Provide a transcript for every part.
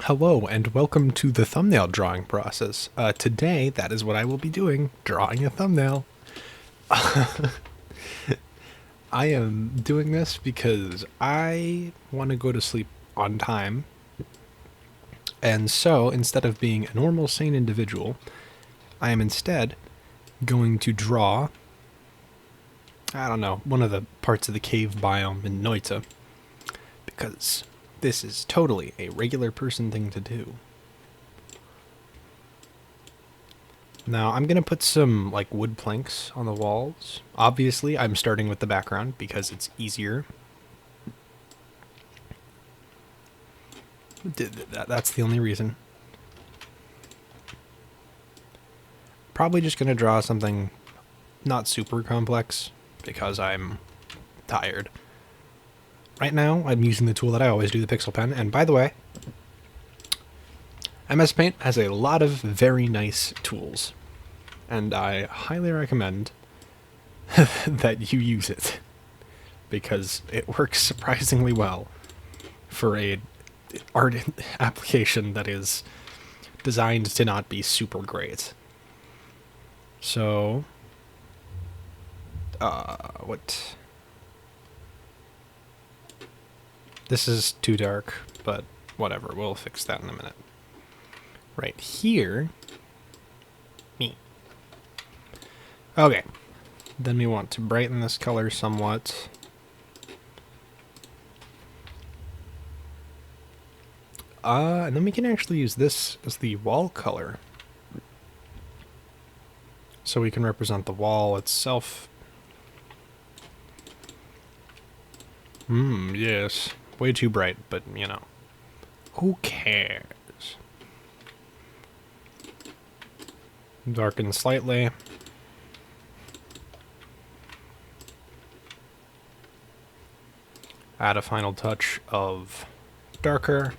Hello and welcome to the thumbnail drawing process. Today, that is what I will be doing, drawing a thumbnail. I am doing this because I want to go to sleep on time. And so, instead of being a normal, sane individual, I am instead going to draw, I don't know, one of the parts of the cave biome in Noita. Because this is totally a regular person thing to do. Now, I'm going to put some, like, wood planks on the walls. Obviously, I'm starting with the background because it's easier. That's the only reason. Probably just going to draw something not super complex because I'm tired. Right now, I'm using the tool that I always do, the Pixel Pen. And by the way, MS Paint has a lot of very nice tools. And I highly recommend that you use it because it works surprisingly well for a art application that is designed to not be super great. So, what? This is too dark, but whatever, we'll fix that in a minute. Right here, me. Okay, then we want to brighten this color somewhat. And then we can actually use this as the wall color. So we can represent the wall itself. Yes. Way too bright, but, you know. Who cares? Darken slightly. Add a final touch of darker.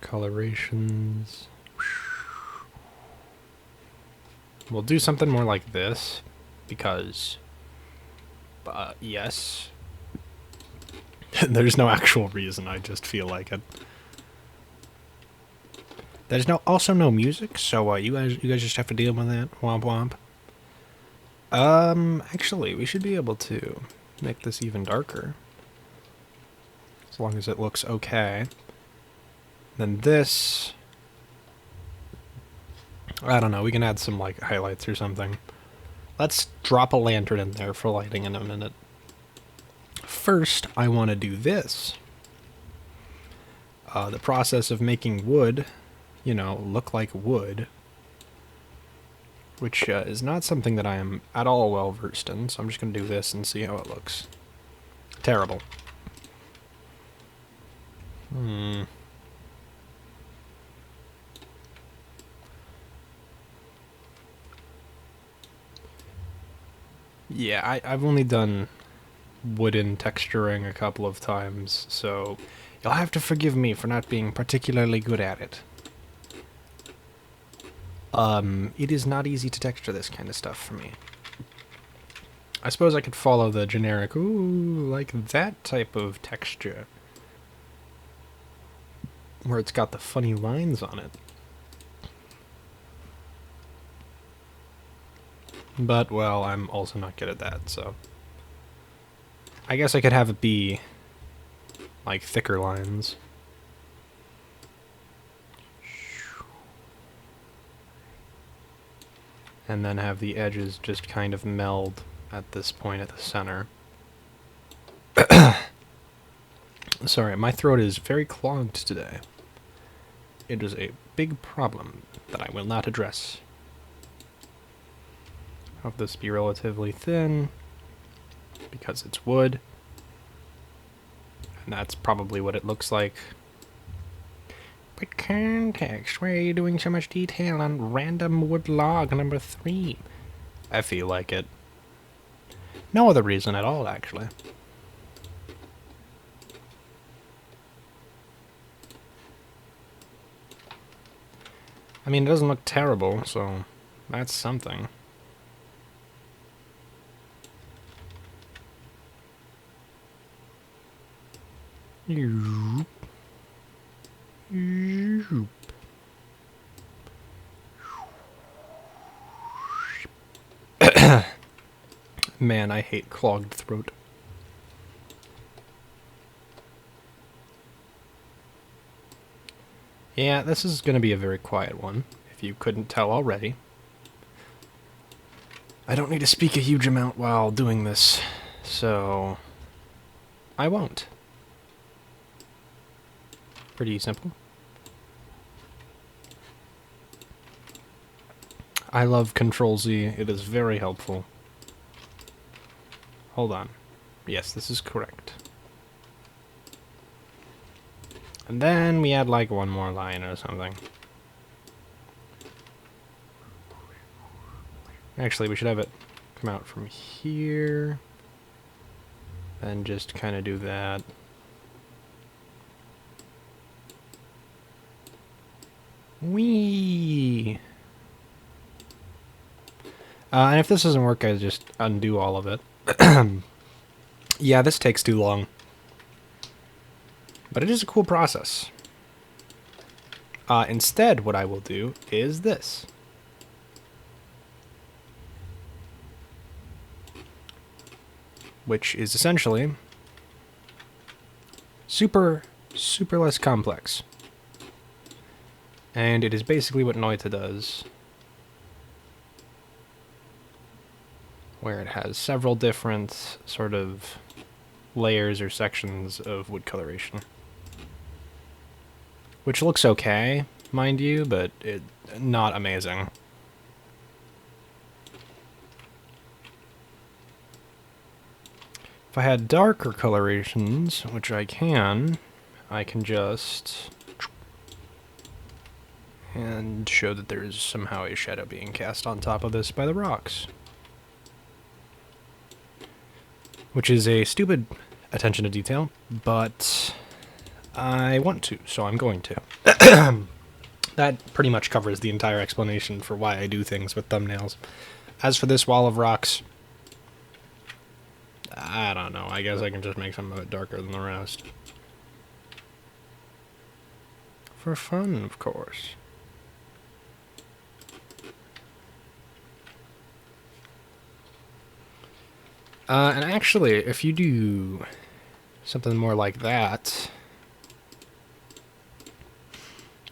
Colorations. We'll do something more like this, because, yes. There's no actual reason, I just feel like it. There's also no music, so you guys just have to deal with that. Womp womp. Actually, we should be able to make this even darker. As long as it looks okay. Then this, I don't know, we can add some, like, highlights or something. Let's drop a lantern in there for lighting in a minute. First, I want to do this. The process of making wood, you know, look like wood. Which is not something that I am at all well versed in, so I'm just going to do this and see how it looks. Terrible. Yeah, I've only done wooden texturing a couple of times, so you'll have to forgive me for not being particularly good at it. It is not easy to texture this kind of stuff for me. I suppose I could follow the generic, ooh, like that type of texture, where it's got the funny lines on it. But, well, I'm also not good at that, so I guess I could have it be, like, thicker lines. And then have the edges just kind of meld at this point at the center. Sorry, my throat is very clogged today. It is a big problem that I will not address. Have this be relatively thin, because it's wood. And that's probably what it looks like. But context, why are you doing so much detail on random wood log number 3? I feel like it. No other reason at all, actually. I mean, it doesn't look terrible, so that's something. Man, I hate clogged throat. Yeah, this is going to be a very quiet one, if you couldn't tell already. I don't need to speak a huge amount while doing this, so I won't. Pretty simple. I love Control-Z. It is very helpful. Hold on. Yes, this is correct. And then we add like one more line or something. Actually, we should have it come out from here. And just kind of do that. Whee! And if this doesn't work, I just undo all of it. Yeah, this takes too long. But it is a cool process. Instead, what I will do is this. Which is essentially super less complex. And it is basically what Noita does, where it has several different sort of layers or sections of wood coloration. Which looks okay, mind you, but not amazing. If I had darker colorations, which I can just and show that there is somehow a shadow being cast on top of this by the rocks. Which is a stupid attention to detail, but I want to, so I'm going to. That pretty much covers the entire explanation for why I do things with thumbnails. As for this wall of rocks, I don't know. I guess I can just make some of it darker than the rest. For fun, of course. And actually, if you do something more like that,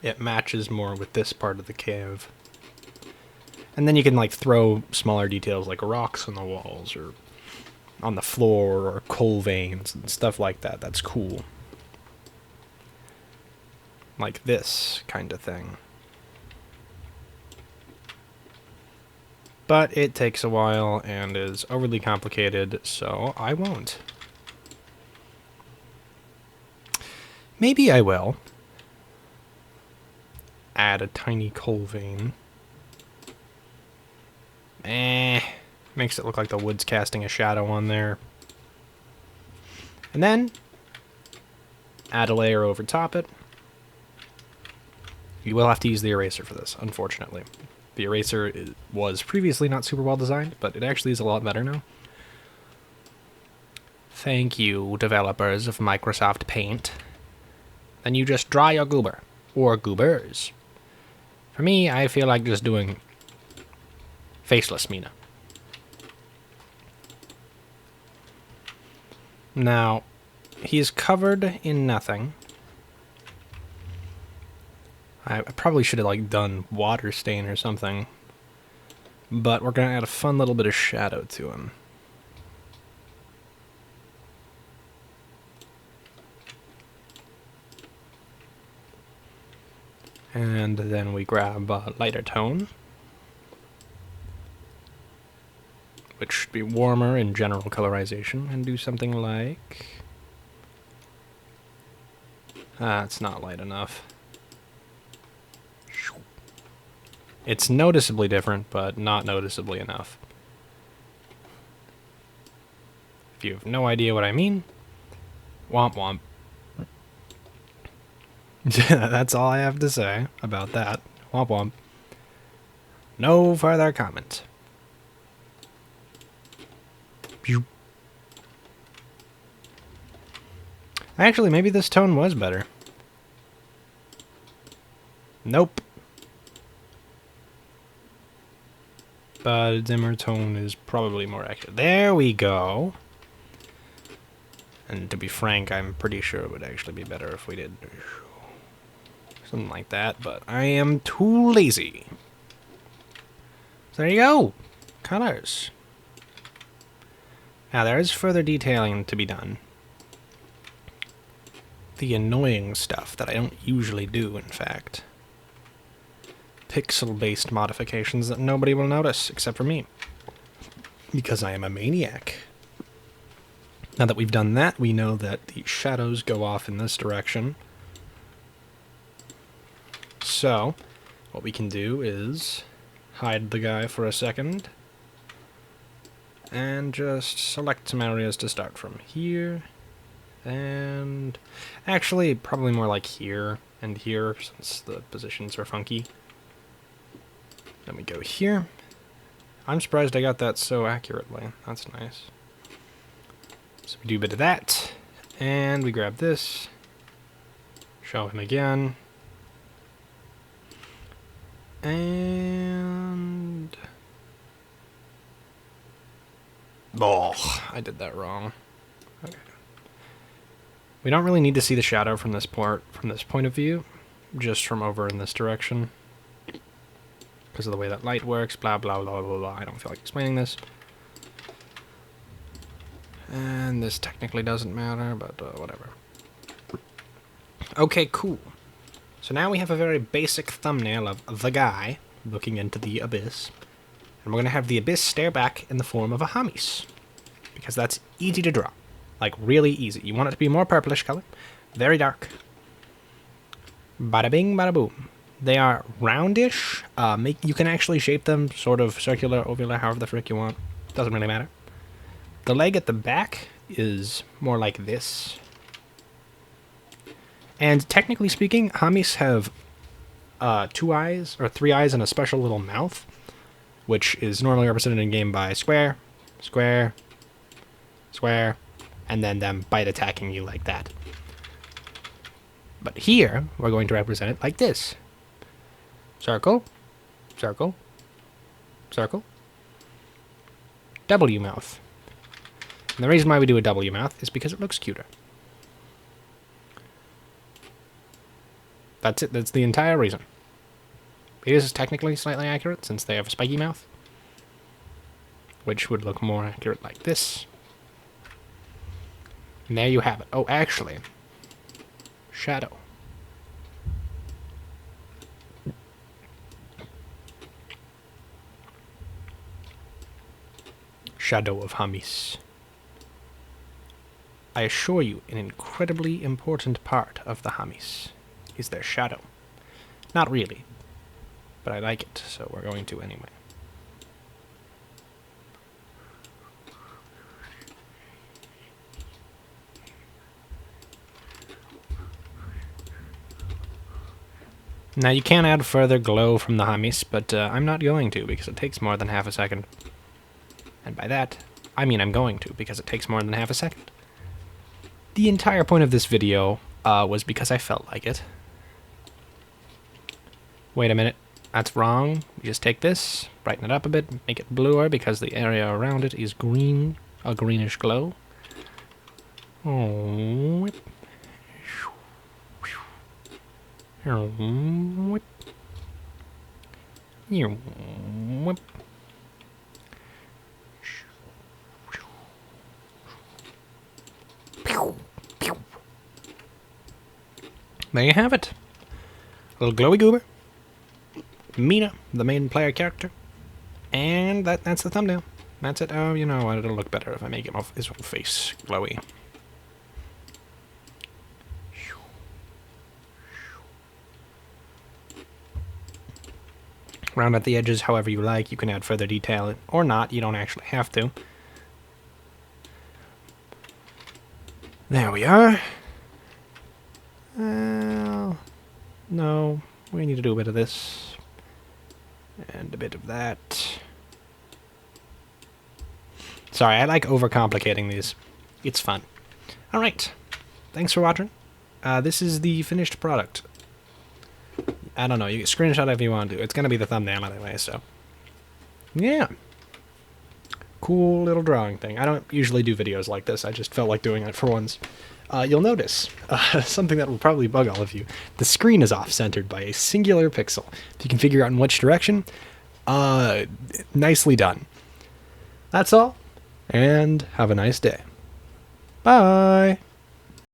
it matches more with this part of the cave. And then you can like throw smaller details like rocks on the walls or on the floor or coal veins and stuff like that. That's cool. Like this kind of thing. But it takes a while and is overly complicated, so I won't. Maybe I will add a tiny coal vein. Makes it look like the wood's casting a shadow on there. And then add a layer over top it. You will have to use the eraser for this, unfortunately. The eraser was previously not super well designed, but it actually is a lot better now. Thank you, developers of Microsoft Paint. Then you just draw your goober, or goobers. For me, I feel like just doing faceless Mina. Now, he's covered in nothing. I probably should have like done water stain or something. But we're gonna add a fun little bit of shadow to him. And then we grab a lighter tone, which should be warmer in general colorization, and do something like... it's not light enough. It's noticeably different, but not noticeably enough. If you have no idea what I mean, womp womp. That's all I have to say about that. Womp womp. No further comment. Actually, maybe this tone was better. Nope. But dimmer tone is probably more accurate. There we go. And to be frank, I'm pretty sure it would actually be better if we did something like that, but I am too lazy. So there you go. Colors. Now there is further detailing to be done. The annoying stuff that I don't usually do, in fact. Pixel-based modifications that nobody will notice, except for me. Because I am a maniac. Now that we've done that, we know that the shadows go off in this direction. So, what we can do is hide the guy for a second. And just select some areas to start from. Here. And actually, probably more like here and here, since the positions are funky. Then we go here. I'm surprised I got that so accurately. That's nice. So we do a bit of that, and we grab this, show him again, and... oh, I did that wrong. Okay. We don't really need to see the shadow from this point of view, just from over in this direction. Because of the way that light works, blah, blah, blah, blah, blah. I don't feel like explaining this. And this technically doesn't matter, but whatever. Okay, cool. So now we have a very basic thumbnail of the guy looking into the abyss. And we're going to have the abyss stare back in the form of a Hamis. Because that's easy to draw. Like, really easy. You want it to be more purplish color. Very dark. Bada bing, bada boom. They are roundish. You can actually shape them sort of circular, ovular, however the frick you want. Doesn't really matter. The leg at the back is more like this. And technically speaking, Hamis have 2 eyes, or 3 eyes, and a special little mouth, which is normally represented in game by square, square, square, and then them bite attacking you like that. But here, we're going to represent it like this. Circle, circle, circle, W mouth. And the reason why we do a W mouth is because it looks cuter. That's it. That's the entire reason. It is technically slightly accurate since they have a spiky mouth, which would look more accurate like this. And there you have it. Oh, actually, shadow. Shadow of Hamis. I assure you, an incredibly important part of the Hamis is their shadow. Not really, but I like it, so we're going to anyway. Now you can add further glow from the Hamis, but I'm not going to because it takes more than half a second. And by that, I mean I'm going to because it takes more than half a second. The entire point of this video was because I felt like it. Wait a minute, that's wrong. You just take this, brighten it up a bit, make it bluer because the area around it is green, a greenish glow. Oh, whip. Whip. Whip. There you have it. A little glowy goober. Mina, the main player character. And that's the thumbnail. That's it. Oh, you know what? It'll look better if I make his whole face glowy. Round at the edges however you like. You can add further detail or not. You don't actually have to. There we are. Well, no. We need to do a bit of this. And a bit of that. Sorry, I like overcomplicating these. It's fun. Alright. Thanks for watching. This is the finished product. I don't know. You can screenshot it if you want to. It's going to be the thumbnail anyway, so. Yeah. Cool little drawing thing. I don't usually do videos like this. I just felt like doing it for once. You'll notice something that will probably bug all of you. The screen is off-centered by a singular pixel. If you can figure out in which direction, nicely done. That's all, and have a nice day. Bye!